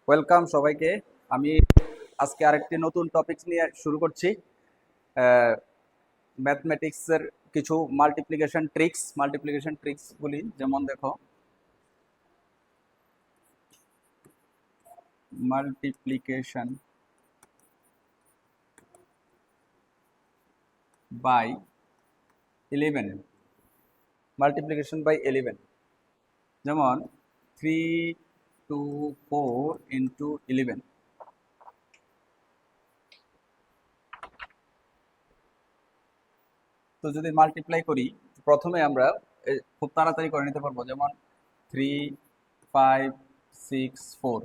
Welcome সবাইকে। আমি আজকে আরেকটি নতুন টপিকস নিয়ে শুরু করছি। ম্যাথমেটিক্সের কিছু মাল্টিপ্লিকেশন ট্রিক্স বলি, যেমন দেখো মাল্টিপ্লিকেশন বাই 11, মাল্টিপ্লিকেশন বাই 11, যেমন 3 2 4 × 11। তো যদি মাল্টিপ্লাই করি, প্রথমে আমরা খুব তাড়াতাড়ি করে নিতে পারবো, যেমন 3 5 6 4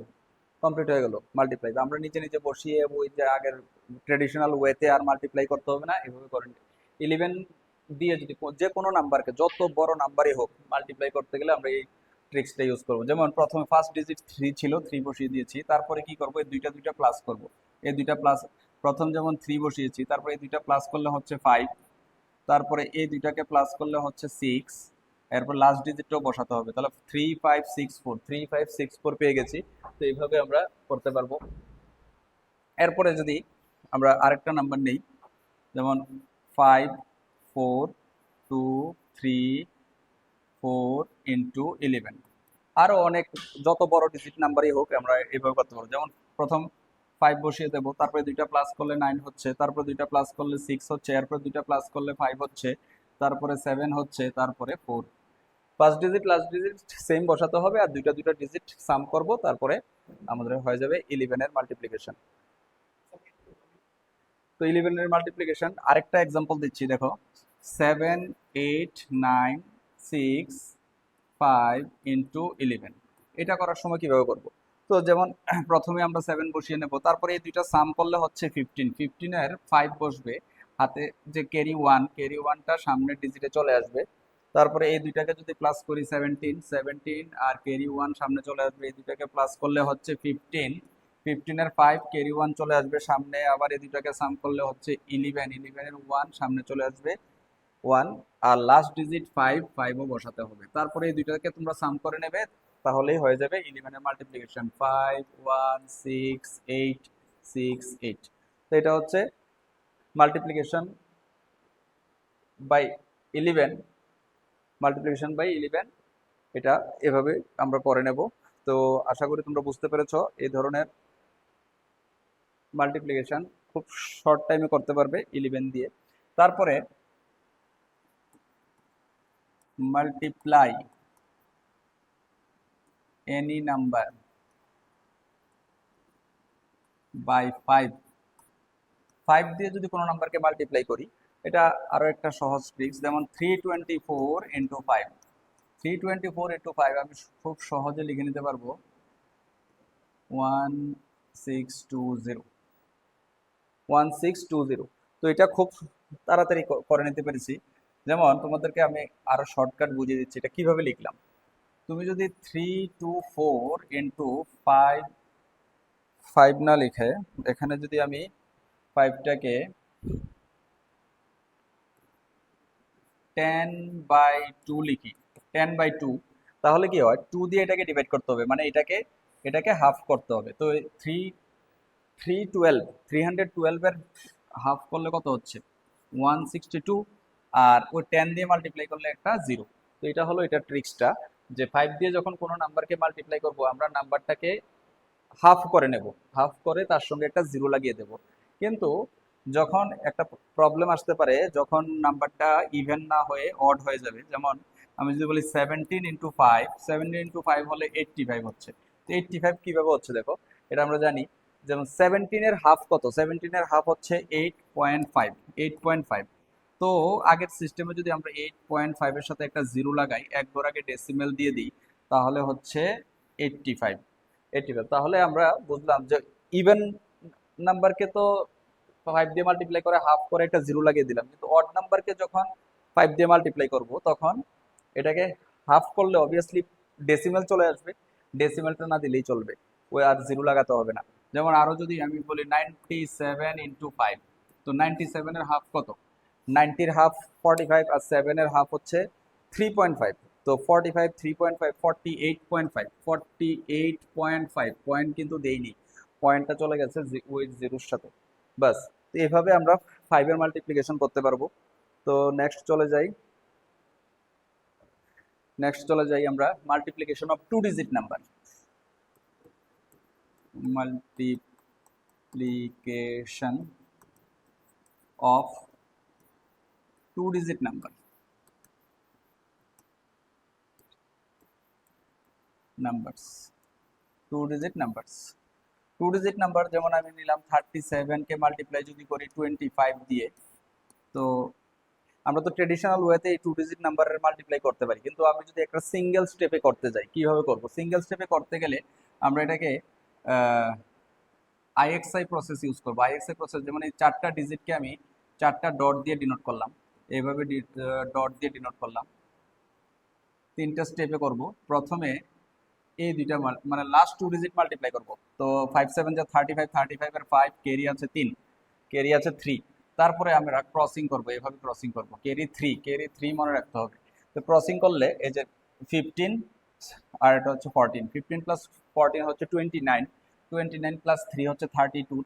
কমপ্লিট হয়ে গেল মাল্টিপ্লাই। তো আমরা নিচে নিচে বসিয়ে ওই যে আগের ট্রেডিশনাল ওয়েতে আর মাল্টিপ্লাই করতে হবে না, এভাবে করেন। 11 দিয়ে যদি যে কোনো নাম্বারকে, যত বড় নাম্বারই হোক, মাল্টিপ্লাই করতে গেলে আমরা এই ট্রিক্সটা ইউজ করবো। যেমন প্রথমে ফার্স্ট ডিজিট 3 ছিল, 3 বসিয়ে দিয়েছি, তারপরে কি করবো, এই দুইটা দুইটা প্লাস করব। এই দুইটা প্লাস, প্রথম যেমন 3 বসিয়েছি, তারপরে এই দুইটা প্লাস করলে হচ্ছে 5, তারপরে এই দুইটাকে প্লাস করলে হচ্ছে 6, এরপর লাস্ট ডিজিটটাও বসাতে হবে। তাহলে 3 5 6 4 পেয়ে গেছি। তো এইভাবে আমরা করতে পারবো। এরপরে যদি আমরা আরেকটা নাম্বার নেই, যেমন 5 4 2 3 4 × 11, আরো অনেক, যত বড় ডিজিট নাম্বারই হোক আমরা এইভাবে করতে পারবো। যেমন প্রথম 5 বসিয়ে দেবো, তারপরে দুইটা প্লাস করলে 9 হচ্ছে, তারপরে দুইটা প্লাস করলে 6 হচ্ছে, এরপর দুইটা প্লাস করলে 5 হচ্ছে, তারপরে 7 হচ্ছে, তারপরে 4। First digit last digit same বসাতে হবে, আর দুইটা দুইটা ডিজিট সাম করব, তারপরে আমাদের হয়ে যাবে 11 এর মাল্টিপ্লিকেশন। তো 11 এর মাল্টিপ্লিকেশন আরেকটা এক্সাম্পল দিচ্ছি, দেখো 7 8 9 6 5 × 11। এটা করার সময় কিভাবে করব? তো যেমন প্রথমে আমরা 7 বসিয়ে নেব, তারপরে এই দুইটা সাম করলে হচ্ছে 15, 15 এর 5 বসবে, হাতে যে ক্যারি ওয়ানটা সামনের ডিজিটে চলে আসবে। তারপরে এই দুইটাকে যদি প্লাস করি 17, 17 আর ক্যারি ওয়ান সামনে চলে আসবে, এই দুইটাকে প্লাস করলে হচ্ছে 15, 15 এর 5 ক্যারি ওয়ান চলে আসবে সামনে, আবার এই দুইটাকে সাম করলে হচ্ছে 11, 11 এর 1 সামনে চলে আসবে 1, আর লাস্ট ডিজিট 5, 5ও বসাতে হবে। তারপরে এই দুইটাকে তোমরা সাম করে নেবে, তাহলেই হয়ে যাবে 11 এর মাল্টিপ্লিকেশন 5 1 6 8 6 8। তো এটা হচ্ছে মাল্টিপ্লিকেশন বাই 11, এটা এভাবে আমরা করে নেব। তো আশা করি তোমরা বুঝতে পেরেছো, এই ধরনের মাল্টিপ্লিকেশন খুব শর্ট টাইমে করতে পারবে 11 দিয়ে। তারপরে মাল্টিপ্লাই এনি নাম্বার বাই 5, 5 দিয়ে যদি কোনো নাম্বারকে মাল্টিপ্লাই করি, এটা আরো একটা সহজ ট্রিক্স। যেমন 324 × 5, 324 × 5 আমি খুব সহজে লিখে নিতে পারবো 1620, 1620। তো এটা খুব তাড়াতাড়ি করে নিতে পেরেছি। যেমন তোমাদেরকে আমি আরো শর্টকাট বুঝিয়ে দিচ্ছি এটা কিভাবে লিখলাম। তুমি যদি 324 × 5, 5 না লিখে এখানে যদি আমি 5টাকে 10/2 লিখি, 10/2, তাহলে কি হয়, 2 দিয়ে এটাকে ডিভাইড করতে হবে, মানে এটাকে হাফ করতে হবে। তো 312 এর হাফ করলে কত হচ্ছে, 162, আর ওই 10 দিয়ে মাল্টিপ্লাই করলে একটা 0। তো এটা হলো এটা ট্রিক্সটা, যে 5 দিয়ে যখন কোনো নাম্বারকে মাল্টিপ্লাই করব, আমরা নাম্বারটাকে হাফ করে নেব, হাফ করে তার সঙ্গে একটা 0 লাগিয়ে দেব। কিন্তু যখন একটা প্রবলেম আসতে পারে, যখন নাম্বারটা ইভেন না হয়ে অড হয়ে যাবে, যেমন আমি যদি বলি 17 × 5, 17 × 5 হলে 85 হচ্ছে। তো 85 কিভাবে হচ্ছে দেখো, এটা আমরা জানি। যেমন 17 এর হাফ কত, 17 এর হাফ হচ্ছে 8.5, 8.5। তো আগের সিস্টেমে যদি আমরা 8.5 এর সাথে একটা 0 লাগাই, একবার আগে ডেসিমেল দিয়ে দিই, তাহলে হচ্ছে 85, 85। তাহলে আমরা বুঝলাম যে ইভেন নাম্বারকে তো 5 দিয়ে মাল্টিপ্লাই করে হাফ করে একটা 0 লাগিয়ে দিলাম, কিন্তু অড নাম্বারকে যখন 5 দিয়ে মাল্টিপ্লাই করব, তখন এটাকে হাফ করলে অবভিয়াসলি ডেসিমেল চলে আসবে, ডেসিমেলটা না দিলেই চলবে, ওই আর 0 লাগাতে হবে না। যেমন আরো যদি আমি বলি 97 × 5, তো 97 এর হাফ কত, 90 এর হাফ 45, আর 7 এর হাফ হচ্ছে 3.5। তো 45 3.5 48.5 48.5 পয়েন্ট কিন্তু দেইনি, পয়েন্টটা চলে গেছে ওই জিরোর সাথে, বাস। তো এভাবে আমরা 5 এর মাল্টিপ্লিকেশন করতে পারবো। তো নেক্সট চলে যাই আমরা multiplication of 2 digit number. Multiplication of 2 digit number numbers 2 digit numbers 2 digit number যেমন আমি নিলাম 37 কে মাল্টিপ্লাই যদি করি 25 দিয়ে, তো আমরা তো ট্রেডিশনাল ওয়েতে এই 2 ডিজিট নাম্বারের মাল্টিপ্লাই করতে পারি, কিন্তু আমি যদি একটা সিঙ্গেল স্টেপে করতে যাই কিভাবে করব? সিঙ্গেল স্টেপে করতে গেলে আমরা এটাকে আইএক্সআই প্রসেস ইউজ করব। আইএক্সআই প্রসেস যেমন এই 4টা ডিজিটকে আমি 4টা ডট দিয়ে ডিনোট করলাম, এইভাবে ডট দিয়ে ডিনোট করলাম। 3টা স্টেপে করব। প্রথমে এই দুইটা মানে লাস্ট 2 ডিজিট মাল্টিপ্লাই করব। তো 5 7 যা 35, 35 এর 5, ক্যারি আছে 3, ক্যারি আছে 3। তারপরে আমরা ক্রসিং করব, এভাবে ক্রসিং করব, ক্যারি 3 মনে রাখতে হবে। তো ক্রসিং করলে এই যে 15 আর এটা হচ্ছে 14, 15 প্লাস 14 হচ্ছে 29, 29 প্লাস 3 হচ্ছে 32,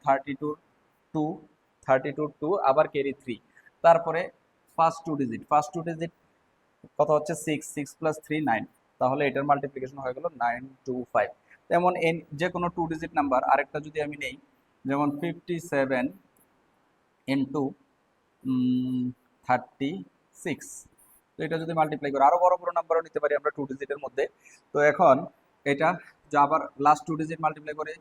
32 2 আবার ক্যারি 3। তারপরে ফার্স্ট টু ডিজিট কত হচ্ছে 6 প্লাস 3 9, তাহলে এটার মাল্টিপ্লিকেশন হয়ে গেল 925। তেমন যে কোনো 2 ডিজিট নাম্বার আরেকটা যদি আমি নেই, যেমন 57 ইন্টু 36, তো এটা যদি মাল্টিপ্লাই করি, আরো বড় বড় নাম্বারও নিতে পারি আমরা 2 ডিজিটের মধ্যে। তো এখন এটা যে আবার লাস্ট 2 ডিজিট মাল্টিপ্লাই করে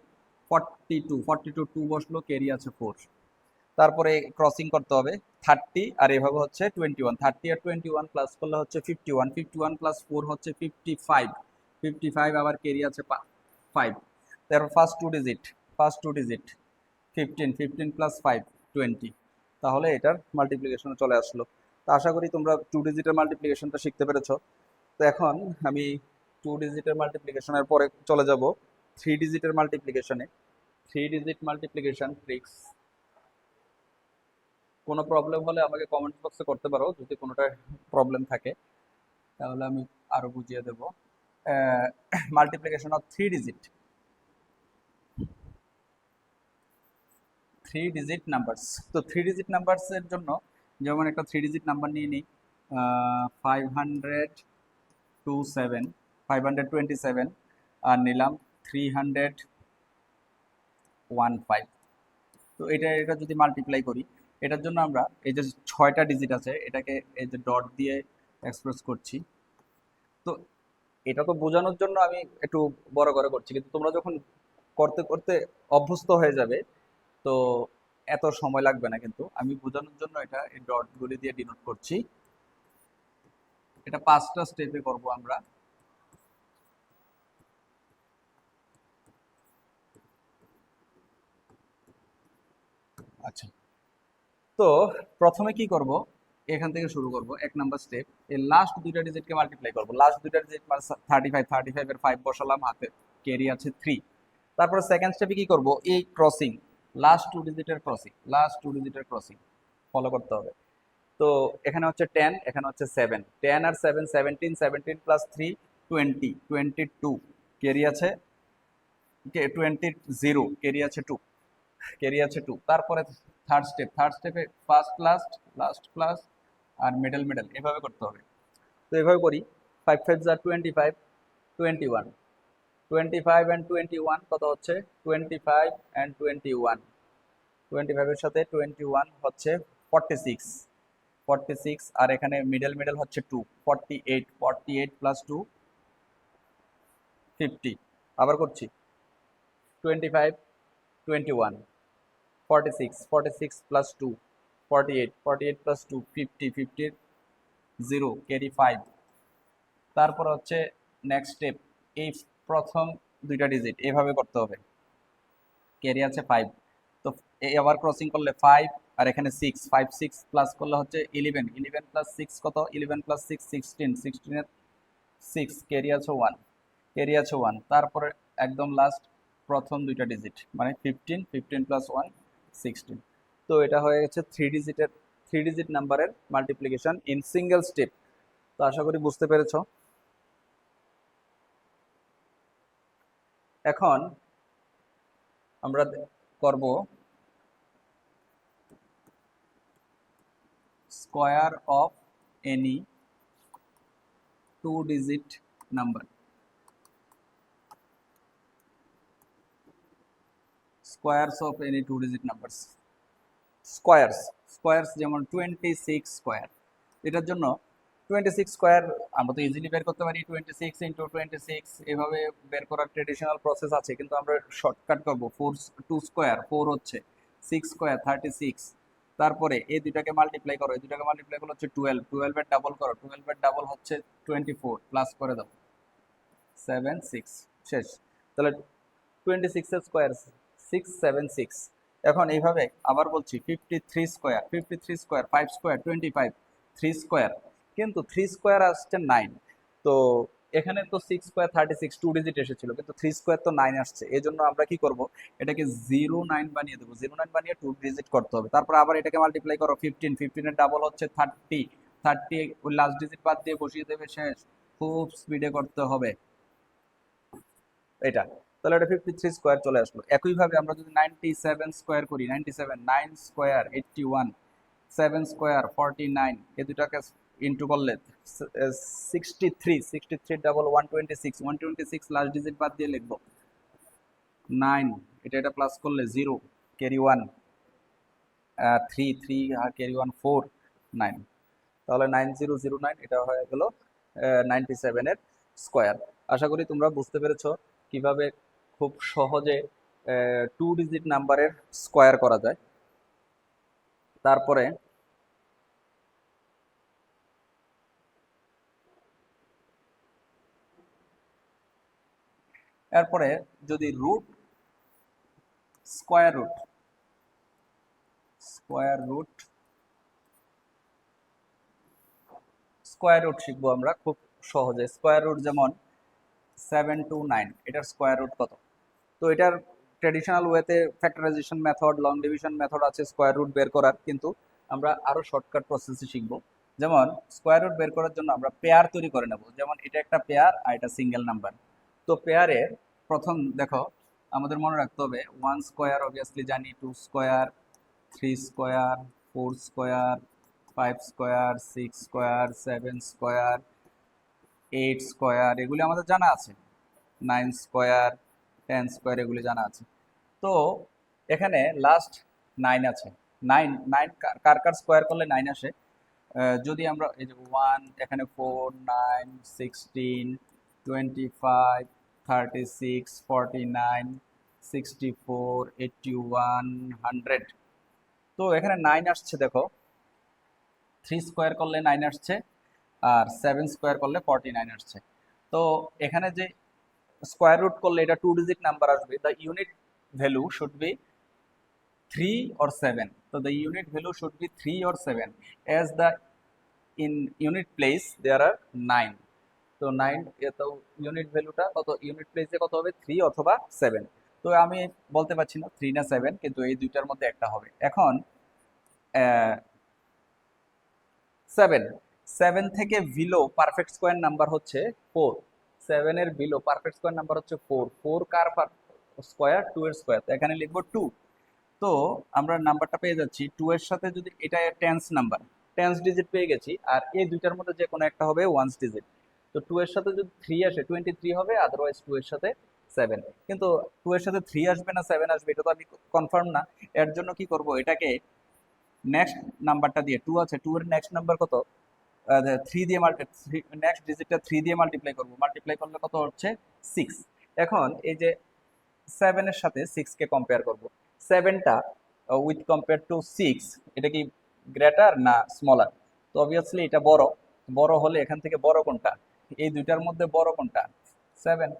42 2 বসলো, ক্যারি আছে 4। তারপরে ক্রসিং করতে হবে 30 আর এভাবে হচ্ছে 21, 30 আর 21 প্লাস করলে হচ্ছে 51, 51 প্লাস 4 হচ্ছে 55, 55 আবার ক্যারি আছে 5। তারপর ফার্স্ট টু ডিজিট 15, 15 প্লাস 5 20, তাহলে এটার মাল্টিপ্লিকেশন চলে আসলো। তো আশা করি তোমরা 2 ডিজিটের মাল্টিপ্লিকেশনটা শিখতে পেরেছো। তো এখন আমি 2 ডিজিটের মাল্টিপ্লিকেশনের পরে চলে যাব 3 ডিজিটের মাল্টিপ্লিকেশনে। 3 ডিজিট মাল্টিপ্লিকেশন ট্রিক্স। কোনো প্রবলেম হলে আমাকে কমেন্ট বক্সে করতে পারো, যদি কোনোটা প্রবলেম থাকে তাহলে আমি আরো বুঝিয়ে দেব। Multiplication of 3 digit numbers. তো 3 ডিজিট নাম্বারস এর জন্য যেমন একটা 3 ডিজিট নাম্বার নিয়ে নিই, 527 আর নিলাম 315। তো এটা যদি মাল্টিপ্লাই করি, এটার জন্য আমরা এই যে 6টা ডিজিট আছে এটাকে এই যে ডট দিয়ে এক্সপ্রেস করছি। তো এটা তো বোঝানোর জন্য আমি একটু বড় করে করছি, কিন্তু তোমরা যখন করতে করতে অভ্যস্ত হয়ে যাবে তো এত সময় লাগবে না। কিন্তু আমি বোঝানোর জন্য এটা এই ডটগুলি দিয়ে ডিনোট করছি। এটা 5টা স্টেপে করব আমরা। আচ্ছা, তো প্রথমে কি করব, এখান থেকে শুরু করব। 1 নাম্বার স্টেপ, এই লাস্ট দুইটা ডিজিটকে মাল্টিপ্লাই করব। লাস্ট দুইটা ডিজিট মানে 35 এর 5 বসালাম, হাতে ক্যারি আছে 3। তারপরে সেকেন্ড স্টেপে কি করব, এই ক্রসিং, লাস্ট টু ডিজিটের ক্রসিং ফলো করতে হবে। তো এখানে হচ্ছে 10, এখানে হচ্ছে 7, 10 আর 7 17, 17 প্লাস 3 20, 22 ক্যারি আছে 20 0, ক্যারি আছে 2। তারপরে থার্ড স্টেপে ফার্স্ট লাস্ট প্লাস আর মিডল এভাবে করতে হবে। তো এভাবে করি, 5 5 যা 25, 21, 25 and 21 কত হচ্ছে 25 and 21, 25 এর সাথে 21 হচ্ছে 46 আর এখানে মিডল হচ্ছে 2, 48 প্লাস 2 50। আবার করছি 25 21 46 প্লাস 2 48 প্লাস 2 50 0 ক্যারি 5। তারপর হচ্ছে নেক্সট স্টেপ, এই প্রথম দুইটা ডিজিট এভাবে করতে হবে, ক্যারি আছে 5। তো এই আবার ক্রসিং করলে 5 আর এখানে 6, 5 6 প্লাস করলে হচ্ছে 11 প্লাস 6 কত, 11 প্লাস 6 16 এর 6, ক্যারি আছে 1। তারপরে একদম লাস্ট প্রথম দুইটা ডিজিট মানে 15 প্লাস 1 16। তো এটা হয়ে গেছে 3 ডিজিট নাম্বারের মাল্টিপ্লিকেশন ইন সিঙ্গেল স্টেপ। তো আশা করি বুঝতে পেরেছো। এখন আমরা করব square of any 2-digit number. Squares of any 2-digit numbers. Squares যেমন 26 স্কোয়ার, এটার জন্য 26 স্কোয়ার আমরা তো ইজিলি বের করতে পারি, 26 ইন্টু 26 এভাবে বের করার ট্রেডিশনাল প্রসেস আছে, কিন্তু আমরা শর্টকাট করবো 2 স্কোয়ার 4 হচ্ছে, 6 স্কোয়ার 36, তারপরে এই দুটাকে মাল্টিপ্লাই করো, এই দুটাকে মাল্টিপ্লাই করলে হচ্ছে 12, 12 এর ডাবল করো, 12 এর ডাবল হচ্ছে 24, প্লাস করে দাও 7 6, শেষ। তাহলে 26 এর স্কোয়ার 676। এখন এইভাবে আবার বলছি 53 স্কোয়ার, 53 স্কোয়ার 5 স্কোয়ার 25, 3 স্কোয়ার, কিন্তু 3 স্কোয়ার আসছে 9। তো এখানে তো 6 স্কোয়ার 36 2 ডিজিট এসেছিল, কিন্তু 3 স্কোয়ার তো 9 আসছে, এই জন্য আমরা কি করব, এটাকে 09 বানিয়ে দেবো, 09 বানিয়ে 2 ডিজিট করতে হবে। তারপর আবার এটাকে মাল্টিপ্লাই করো 15, 15 এর ডাবল হচ্ছে 30, 30 ওই লাস্ট ডিজিট বাদ দিয়ে বসিয়ে দেবে, শেষ। খুব স্পিডে করতে হবে এটা। তাহলে এটা 53 স্কোয়ার চলে আসলো। একইভাবে আমরা যদি 97 স্কোয়ার করি, 97, 9 স্কোয়ার 81, 7 স্কোয়ার 49, এই দুটাকে ইন্টু করলে 63, 63 ডাবল 126, 126 লাস্ট ডিজিট বাদ দিয়ে লিখবো 9, এটা প্লাস করলে 0 ক্যারি 1, 3 3 ক্যারি 1 4, 9। তাহলে 9009 এটা হয়ে গেল 97 এর স্কোয়ার। আশা করি তোমরা বুঝতে পেরেছো কিভাবে খুব সহজে 2 ডিজিট নাম্বারের স্কোয়ার করা যায়। তারপরে এরপরে যদি রুট স্কোয়ার রুট শিখবো আমরা খুব সহজে। স্কোয়ার রুট যেমন 7 to 9, এটার স্কোয়ার রুট কত? তো এটার ট্রেডিশনাল ওয়েতে factorisation method, long division method আছে স্কোয়ার রুট বের করার, কিন্তু আমরা আরো শর্টকাট প্রসেসে শিখবো। যেমন স্কোয়ার রুট বের করার জন্য আমরা পেয়ার তৈরি করে নেব, যেমন এটা একটা পেয়ার আর এটা সিঙ্গেল নাম্বার। তো পেয়ারের প্রথম দেখো আমাদের মনে রাখতে হবে 1 স্কোয়ার অবভিয়াসলি জানি, 2 square, 3 square, 4 square, 5 square, 6 square, 7 square, 8 square, এগুলি আমাদের জানা আছে, 9 স্কোয়ার, 10 স্কোয়ার, এগুলি জানা আছে। তো এখানে লাস্ট 9 আছে, 9 9 কার কার স্কোয়ার করলে 9 আসে? যদি আমরা এই যে 1, এখানে 4 9 16 25 36 49 64 81 100, তো এখানে 9 আসছে দেখো, 3 স্কোয়ার করলে 9 আসছে, আর 7 স্কোয়ার করলে 49 আসছে। তো এখানে যে স্কোয়ার রুট করলে এটা 2 ডিজিট নাম্বার আসবে, the unit value should be 3 or 7. So the unit value should be 3 or 7, as the in unit place there are 9. তো 9 তো ইউনিট ভ্যালুটা কত, ইউনিট প্লেসে কত হবে, 3 অথবা 7। তো আমি বলতে পারছি না 3 না 7, কিন্তু এই দুইটার মধ্যে একটা হবে। এখন 7 থেকে বিলো পারফেক্ট স্কোয়ার নাম্বার হচ্ছে 4, 7 এর বিলো পারফেক্ট স্কোয়ার নাম্বার হচ্ছে 4, 4 কার স্কোয়ার, 2 এর স্কোয়ার, তো এখানে লিখবো 2। তো আমরা নাম্বারটা পেয়ে যাচ্ছি 2 এর সাথে, যদি এটা টেন্স নাম্বার, টেন্স ডিজিট পেয়ে গেছি, আর এই দুইটার মধ্যে যে কোনো একটা হবে ওয়ান্স ডিজিট। তো 2 এর সাথে যদি 3 আসে 23 হবে, আদারওয়াইজ 2 এর সাথে 7। কিন্তু 2 এর সাথে 3 আসবে না 7 আসবে এটা তো আমি কনফার্ম না। এর জন্য কি করব, এটাকে নেক্সট নাম্বারটা দিয়ে, 2 আছে, 2 এর নেক্সট নাম্বার কত, 3 দিয়ে নেক্সট ডিজিটটা 3 দিয়ে মাল্টিপ্লাই করব, মাল্টিপ্লাই করলে কত হচ্ছে 6। এখন এই যে 7 এর সাথে 6 কে কম্পেয়ার করব, 7টা উইথ কম্পেয়ার টু 6, এটা কি গ্রেটার না স্মলার? তো অবভিয়াসলি এটা বড়, বড় হলে এখান থেকে বড় কোনটা, এই দুইটার মধ্যে বড় কোনটা, 7।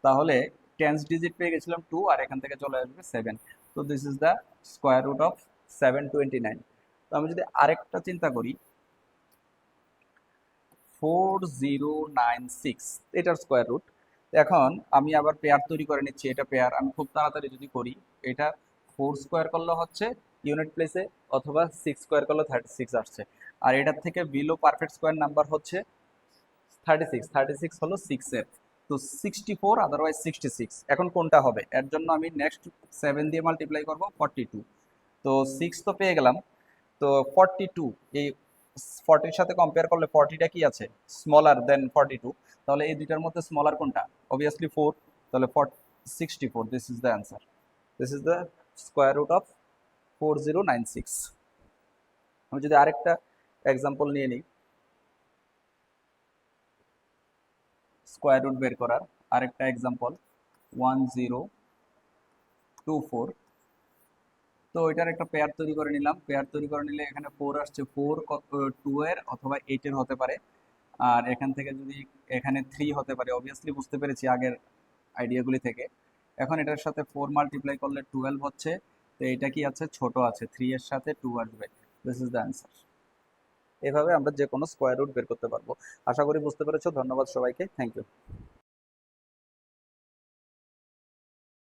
তাহলে টেন্স ডিজিট পেয়ে গেছিলাম 2, আর এখান থেকে চলে আসবে 7। তো this is the square root of 729। তো আমি যদি আরেকটা চিন্তা করি 4096, এটার স্কোয়ার রুট। এখন আমি আবার পেয়ার তৈরি করে নিচ্ছি, এটা পেয়ার আমি খুব তাড়াতাড়ি যদি করি, এটা 4 স্কোয়ার করলে হচ্ছে ইউনিট প্লেসে, অথবা 6 স্কোয়ার করলে 36 আসছে, আর এটার থেকে বিলো পারফেক্ট স্কোয়ার নাম্বার হচ্ছে 36, 36 হলো 6 এর। তো তো 64 আদারওয়াইজ 66। এখন কোনটা হবে? এর জন্য আমি নেক্সট 7 দিয়ে মাল্টিপ্লাই করব 42। তো 6 তো পেয়ে গেলাম। তো 42 এই 40 সাথে কম্পেয়ার করলে 40টা কি আছে? স্মলার দেন 42। তাহলে এই দুইটার মধ্যে স্মলার কোনটা? অবভিয়াসলি 4। তাহলে 64, this is the answer. This is the square root of 4096। আমি যদি আরেকটা এক্সাম্পল নিয়ে নিই, স্কোয়ার রুট বের করার আরেকটা এক্সাম্পল 1024। তো এটার একটা পেয়ার তৈরি করে নিলাম। পেয়ার তৈরি করে নিলে এখানে 4 আসছে, 4 2 এর অথবা 8 এর হতে পারে। আর এখান থেকে যদি এখানে 3 হতে পারে, অবভিয়াসলি বুঝতে পেরেছি আগের আইডিয়াগুলি থেকে। এখন এটার সাথে 4 মাল্টিপ্লাই করলে 12 হচ্ছে। তো এটা কি আছে? ছোট আছে, 3 এর সাথে 2 আসবে। This is the answer. এভাবে আমরা যে কোনো স্কোয়ার রুট বের করতে পারবো। আশা করি বুঝতে পেরেছো। ধন্যবাদ সবাইকে, থ্যাংক ইউ।